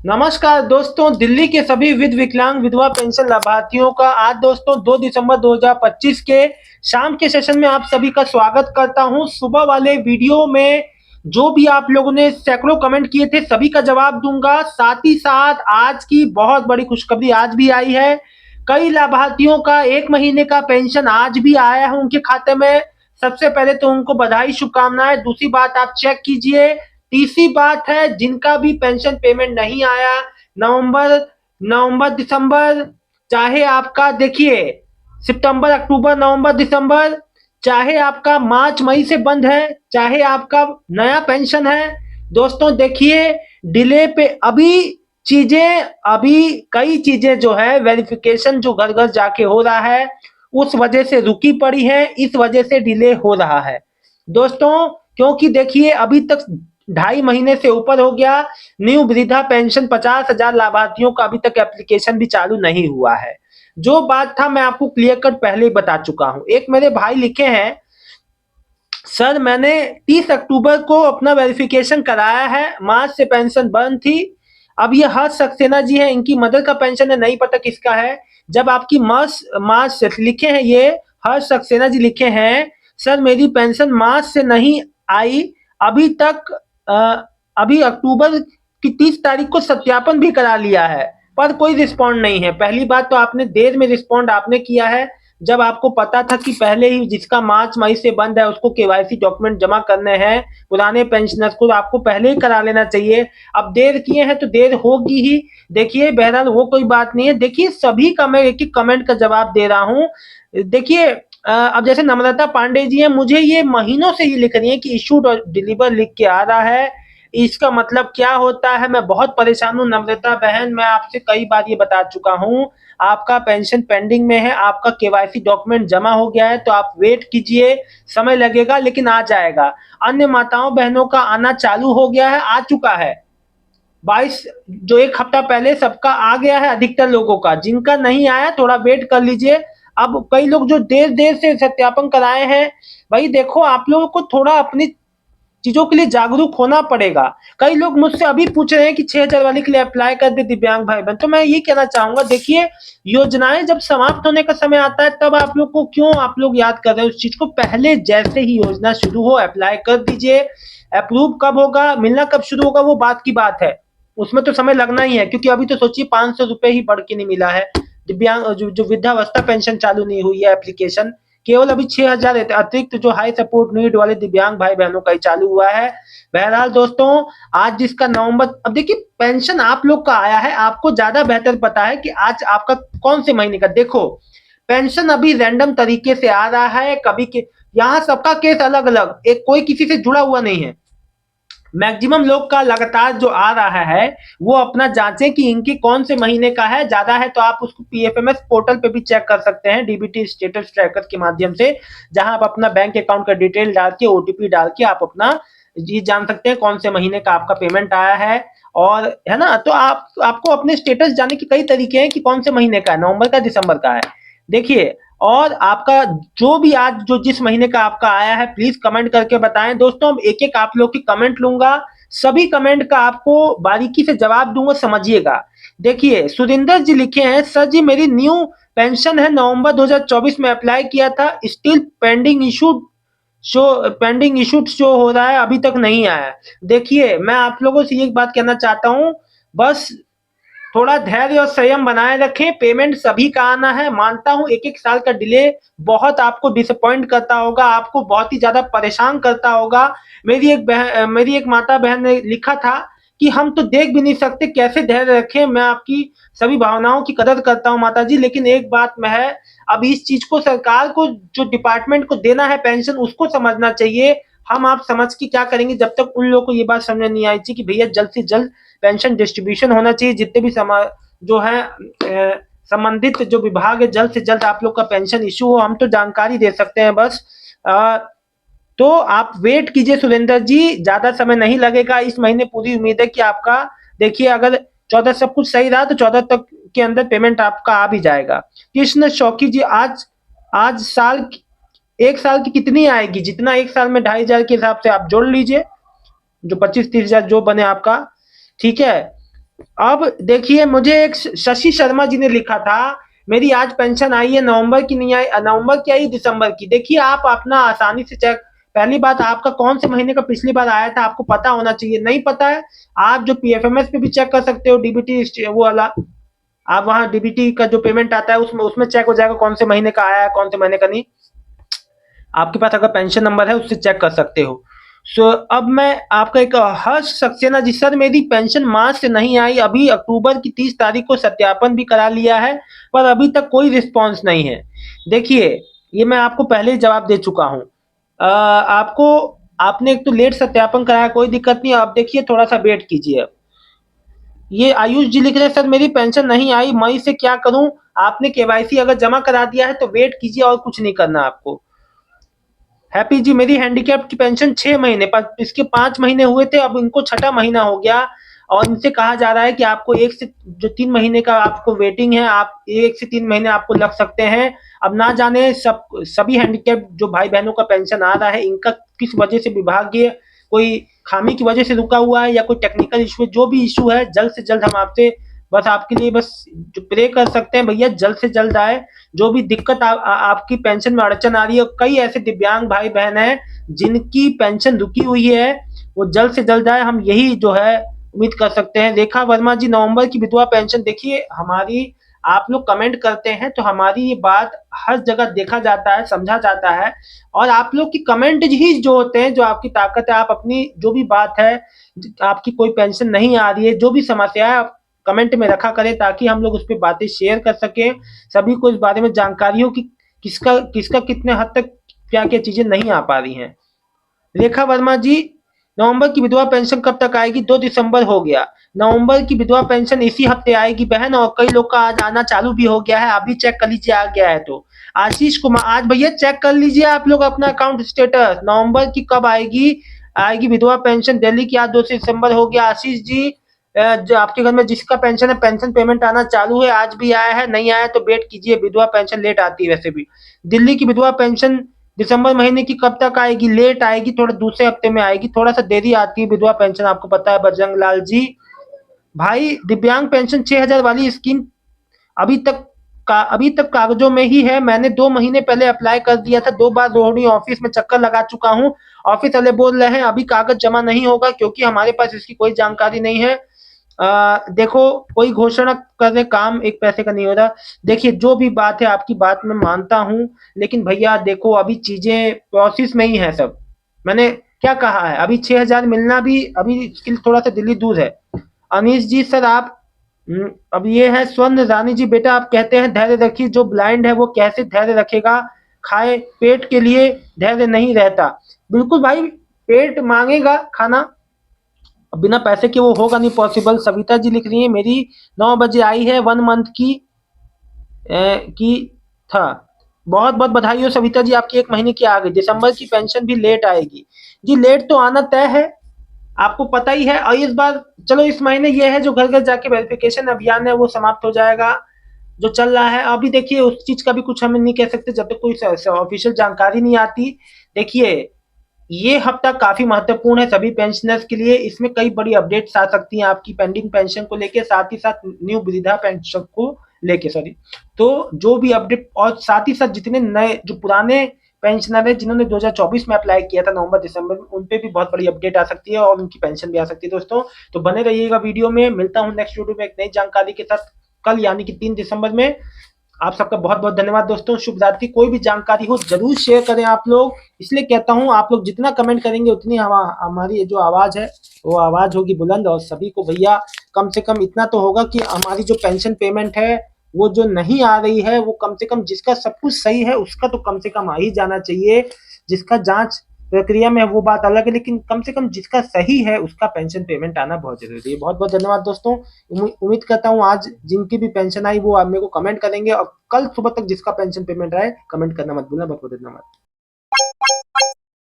नमस्कार दोस्तों, दिल्ली के सभी विकलांग विधवा पेंशन लाभार्थियों का आज दोस्तों 2 दिसंबर 2025 के शाम के सेशन में आप सभी का स्वागत करता हूं। सुबह वाले वीडियो में जो भी आप लोगों ने सैकड़ों कमेंट किए थे सभी का जवाब दूंगा। साथ ही साथ आज की बहुत बड़ी खुशखबरी आज भी आई है। कई लाभार्थियों का 1 महीने का पेंशन आज भी आया है उनके खाते में। सबसे पहले तो उनको बधाई, शुभकामनाएं। दूसरी बात आप चेक कीजिए। तीसरी बात है, जिनका भी पेंशन पेमेंट नहीं आया नवंबर नवंबर दिसंबर, चाहे आपका देखिए सितंबर अक्टूबर नवंबर दिसंबर, चाहे आपका मार्च मई से बंद है, चाहे आपका नया पेंशन है, दोस्तों देखिए डिले पे अभी कई चीजें जो है वेरिफिकेशन जो घर घर जाके हो रहा है उस वजह से रुकी पड़ी है, इस वजह से डिले हो रहा है दोस्तों। क्योंकि देखिए अभी तक 2.5 महीने से ऊपर हो गया। न्यू वृद्धा पेंशन 50,000 लाभार्थियों का अभी तक एप्लीकेशन भी चालू नहीं हुआ है। जो बात था मैं आपको क्लियर कट पहले ही बता चुका हूं। एक मेरे भाई लिखे हैं, सर मैंने 30 अक्टूबर को अपना वेरिफिकेशन कराया है, मार्च से पेंशन बंद थी। अब ये हर्ष सक्सेना जी है, इनकी मदर का पेंशन है, नहीं पता किसका है। जब आपकी मार्च मार्च से लिखे हैं, ये हर्ष सक्सेना जी लिखे हैं, सर मेरी पेंशन मार्च से नहीं आई अभी तक। अभी अक्टूबर की 30 तारीख को सत्यापन भी करा लिया है पर कोई रिस्पॉन्ड नहीं है। पहली बात तो आपने देर में रिस्पॉन्ड आपने किया है, जब आपको पता था कि पहले ही जिसका मार्च मई से बंद है उसको केवाईसी डॉक्यूमेंट जमा करने हैं पुराने पेंशनर्स को, आपको पहले ही करा लेना चाहिए। अब देर किए हैं तो देर होगी ही। देखिए बहरहाल वो कोई बात नहीं है। देखिए सभी का मैं एक एक कमेंट का जवाब दे रहा हूँ। देखिए अब जैसे नम्रता पांडे जी हैं, मुझे ये महीनों से ये लिख रही है कि इशूड और डिलीवर लिख के आ रहा है, इसका मतलब क्या होता है। मैं बहुत परेशान हूँ नम्रता बहन, मैं आपसे कई बार ये बता चुका हूँ। आपका पेंशन पेंडिंग में है, आपका केवाईसी डॉक्यूमेंट जमा हो गया है तो आप वेट कीजिए, समय लगेगा लेकिन आ जाएगा। अन्य माताओं बहनों का आना चालू हो गया है, आ चुका है 22 जो एक हफ्ता पहले सबका आ गया है अधिकतर लोगों का। जिनका नहीं आया थोड़ा वेट कर लीजिए। अब कई लोग जो देर देर से सत्यापन कराए हैं, भाई देखो आप लोगों को थोड़ा अपनी चीजों के लिए जागरूक होना पड़ेगा। कई लोग मुझसे अभी पूछ रहे हैं कि 6,000 वाले के लिए अप्लाई कर दे दिव्यांग भाई बहन, तो मैं ये कहना चाहूंगा देखिए योजनाएं जब समाप्त होने का समय आता है तब आप लोग को क्यों आप लोग याद कर रहे हो उस चीज को। पहले जैसे ही योजना शुरू हो अप्लाई कर दीजिए। अप्रूव कब होगा, मिलना कब शुरू होगा वो बात की बात है, उसमें तो समय लगना ही है। क्योंकि अभी तो सोचिए 500 रुपए ही बढ़ के नहीं मिला है। दिव्यांग जो वृद्धावस्था पेंशन चालू नहीं हुई है एप्लीकेशन, केवल अभी 6,000 अतिरिक्त जो हाई सपोर्ट नीड वाले दिव्यांग भाई बहनों का ही चालू हुआ है। बहरहाल दोस्तों आज जिसका नवंबर, अब देखिए पेंशन आप लोग का आया है, आपको ज्यादा बेहतर पता है कि आज आपका कौन से महीने का। देखो पेंशन अभी रैंडम तरीके से आ रहा है, कभी के यहाँ सबका केस अलग अलग, एक कोई किसी से जुड़ा हुआ नहीं है। मैक्सिमम लोग का लगातार जो आ रहा है वो अपना जांचें कि इनकी कौन से महीने का है, ज्यादा है तो आप उसको पीएफएमएस पोर्टल पे भी चेक कर सकते हैं डीबीटी स्टेटस ट्रैकर के माध्यम से, जहां आप अपना बैंक अकाउंट का डिटेल डाल के ओटीपी डाल के आप अपना ये जान सकते हैं कौन से महीने का आपका पेमेंट आया है। और है ना, तो आपको अपने स्टेटस जानने के कई तरीके हैं कि कौन से महीने का है, नवंबर का दिसंबर का है। देखिए और आपका जो भी आज जो जिस महीने का आपका आया है प्लीज कमेंट करके बताएं। दोस्तों अब एक एक आप लोग की कमेंट लूंगा, सभी कमेंट का आपको बारीकी से जवाब दूंगा, समझिएगा। देखिए सुरेंद्र जी लिखे हैं, सर जी मेरी न्यू पेंशन है, नवंबर 2024 में अप्लाई किया था, स्टिल पेंडिंग इशूड शो हो रहा है, अभी तक नहीं आया। देखिए मैं आप लोगों से एक बात कहना चाहता हूँ, बस थोड़ा धैर्य और संयम बनाए रखें। पेमेंट सभी का आना है, मानता हूं एक एक साल का डिले बहुत आपको डिसअपॉइंट करता होगा, आपको बहुत ही ज्यादा परेशान करता होगा। मेरी एक माता बहन ने लिखा था कि हम तो देख भी नहीं सकते, कैसे धैर्य रखें। मैं आपकी सभी भावनाओं की कदर करता हूं माता जी, लेकिन एक बात में है, अब इस चीज को सरकार को जो डिपार्टमेंट को देना है पेंशन उसको समझना चाहिए। हम आप समझ के क्या करेंगे जब तक उन लोगों को ये बात समझ नहीं आई थी कि भैया जल्द से जल्द पेंशन डिस्ट्रीब्यूशन होना चाहिए। जितने भी जो है संबंधित जो विभाग है जल्द से जल्द आप लोग का पेंशन इशू हो, हम तो जानकारी दे सकते हैं बस। तो आप वेट कीजिए सुरेंद्र जी, ज्यादा समय नहीं लगेगा, इस महीने पूरी उम्मीद है कि आपका, देखिए अगर 14 सब कुछ सही रहा तो 14 तक के अंदर पेमेंट आपका आ भी जाएगा। कृष्ण शौकी जी, आज आज साल एक साल की कितनी आएगी, जितना एक साल में 2,500 के हिसाब से आप जोड़ लीजिए, जो 25-30 हजार जो बने आपका, ठीक है। अब देखिए, मुझे एक शशि शर्मा जी ने लिखा था, मेरी आज पेंशन आई है, नवंबर की नहीं आई, नवंबर की आई, दिसंबर की। देखिए आप अपना आसानी से चेक, पहली बात आपका कौन से महीने का पिछली बार आया था आपको पता होना चाहिए, नहीं पता है आप जो पीएफएमएस पे भी चेक कर सकते हो, डीबीटी वो वाला, आप वहां डीबीटी का जो पेमेंट आता है उसमें उसमें चेक हो जाएगा कौन से महीने का आया है कौन से महीने का नहीं। आपके पास अगर पेंशन नंबर है उससे चेक कर सकते हो। अब मैं आपका एक हर्ष सक्सेना जी, सर मेरी पेंशन मार्च से नहीं आई, अभी अक्टूबर की 30 तारीख को सत्यापन भी करा लिया है पर अभी तक कोई रिस्पॉन्स नहीं है। देखिए ये मैं आपको पहले ही जवाब दे चुका हूँ। आपको, आपने एक तो लेट सत्यापन कराया, कोई दिक्कत नहीं, आप देखिए थोड़ा सा वेट कीजिए। अब ये आयुष जी लिख रहे हैं, सर मेरी पेंशन नहीं आई, मई से क्या करूं? आपने केवाईसी अगर जमा करा दिया है तो वेट कीजिए, और कुछ नहीं करना आपको। हैप्पी जी, मेरी हैंडीकैप की पेंशन 6 महीने पर, इसके 5 महीने हुए थे, अब इनको छठा महीना हो गया और इनसे कहा जा रहा है कि आपको 1 से 3 महीने का आपको वेटिंग है, आप 1 से 3 महीने आपको लग सकते हैं। अब ना जाने सभी हैंडीकैप जो भाई बहनों का पेंशन आ रहा है इनका किस वजह से विभागीय कोई खामी की वजह से रुका हुआ है या कोई टेक्निकल इशू है, जो भी इशू है जल्द से जल्द हम आपसे बस आपके लिए बस जो प्रे कर सकते हैं भैया जल्द से जल्द आए। जो भी दिक्कत आपकी पेंशन में अड़चन आ रही है, कई ऐसे दिव्यांग भाई बहन हैं जिनकी पेंशन रुकी हुई है, वो जल्द से जल्द आए, हम यही जो है उम्मीद कर सकते हैं। रेखा वर्मा जी, नवंबर की विधवा पेंशन, देखिए हमारी, आप लोग कमेंट करते हैं तो हमारी ये बात हर जगह देखा जाता है, समझा जाता है, और आप लोग की कमेंट ही जो होते हैं, जो आपकी ताकत है, आप अपनी जो भी बात है, आपकी कोई पेंशन नहीं आ रही है, जो भी समस्या है आप कमेंट में रखा करें ताकि हम लोग उस पर बातें शेयर कर सकें, सभी को इस बारे में जानकारी हो कि किसका किसका कितने हद तक क्या क्या चीजें नहीं आ पा रही हैं। रेखा वर्मा जी, नवंबर की विधवा पेंशन कब तक आएगी? 2 दिसंबर हो गया, नवंबर की विधवा पेंशन इसी हफ्ते आएगी बहन, और कई लोग का आज आना चालू भी हो गया है, आप भी चेक कर लीजिए आ गया है तो। आशीष कुमार, आज भैया चेक कर लीजिए आप लोग अपना अकाउंट स्टेटस, नवंबर की कब आएगी, आएगी विधवा पेंशन दिल्ली की, आज 2 दिसंबर हो गया। आशीष जी, जो आपके घर में जिसका पेंशन है पेंशन पेमेंट आना चालू है, आज भी आया है, नहीं आया तो वेट कीजिए, विधवा पेंशन लेट आती है वैसे भी। दिल्ली की विधवा पेंशन दिसंबर महीने की कब तक आएगी? लेट आएगी, थोड़ा दूसरे हफ्ते में आएगी, थोड़ा सा देरी आती है विधवा पेंशन, आपको पता है बजरंग लाल जी। भाई दिव्यांग पेंशन 6,000 वाली स्कीम अभी तक अभी तक कागजों में ही है, मैंने 2 महीने पहले अप्लाई कर दिया था, 2 बार रोहिणी ऑफिस में चक्कर लगा चुका हूँ, ऑफिस वाले बोल रहे हैं अभी कागज जमा नहीं होगा क्योंकि हमारे पास इसकी कोई जानकारी नहीं है। देखो कोई घोषणा कर रहे, काम एक पैसे का नहीं हो रहा। देखिए जो भी बात है आपकी बात मैं मानता हूँ, लेकिन भैया देखो अभी चीजें प्रोसेस में ही है सब। मैंने क्या कहा है, अभी 6,000 मिलना भी अभी इसके लिए थोड़ा सा दिल्ली दूर है। अनीश जी, सर आप, अब ये है स्वर्ण रानी जी, बेटा आप कहते हैं धैर्य रखिए, जो ब्लाइंड है वो कैसे धैर्य रखेगा, खाए पेट के लिए धैर्य नहीं रहता। बिल्कुल भाई, पेट मांगेगा खाना, अब बिना पैसे के वो होगा नहीं पॉसिबल। सविता जी लिख रही है, मेरी 9 बजे आई है, 1 मंथ की था। बहुत बहुत बधाई हो सविता जी, आपकी 1 महीने की आ गई, दिसंबर की पेंशन भी लेट आएगी। जी लेट तो आना तय है, आपको पता ही है, और इस बार चलो इस महीने ये है जो घर घर जाके वेरिफिकेशन अभियान है वो समाप्त हो जाएगा जो चल रहा है। अभी देखिए उस चीज का भी कुछ हम नहीं कह सकते जब तक कोई ऑफिशियल जानकारी नहीं आती। देखिए ये हफ्ता काफी महत्वपूर्ण है सभी पेंशनर्स के लिए, इसमें कई बड़ी अपडेट्स आ सकती हैं आपकी पेंडिंग पेंशन को लेके, साथ ही साथ न्यू वृद्धा पेंशन को लेके, सॉरी। तो जो भी अपडेट, और साथ ही साथ जितने नए जो पुराने पेंशनर है जिन्होंने 2024 में अप्लाई किया था नवंबर दिसंबर में, उन पे भी बहुत बड़ी अपडेट आ सकती है और उनकी पेंशन भी आ सकती है दोस्तों। तो बने रहिएगा वीडियो में, मिलता हूँ नेक्स्ट वीडियो में एक नई जानकारी के साथ कल, यानी कि 3 दिसंबर में। आप सबका बहुत बहुत धन्यवाद दोस्तों, शुभ रात्रि। कोई भी जानकारी हो जरूर शेयर करें आप लोग, इसलिए कहता हूं आप लोग जितना कमेंट करेंगे उतनी हमारी जो आवाज है वो आवाज होगी बुलंद, और सभी को भैया कम से कम इतना तो होगा कि हमारी जो पेंशन पेमेंट है वो जो नहीं आ रही है वो कम से कम, जिसका सब कुछ सही है उसका तो कम से कम आ ही जाना चाहिए, जिसका जांच प्रक्रिया में है वो बात अलग है, लेकिन कम से कम जिसका सही है उसका पेंशन पेमेंट आना बहुत जरूरी है। बहुत बहुत धन्यवाद दोस्तों, उम्मीद करता हूँ आज जिनकी भी पेंशन आई वो आप मेरे को कमेंट करेंगे, और कल सुबह तक जिसका पेंशन पेमेंट आए कमेंट करना मत भूलना। बहुत बहुत धन्यवाद।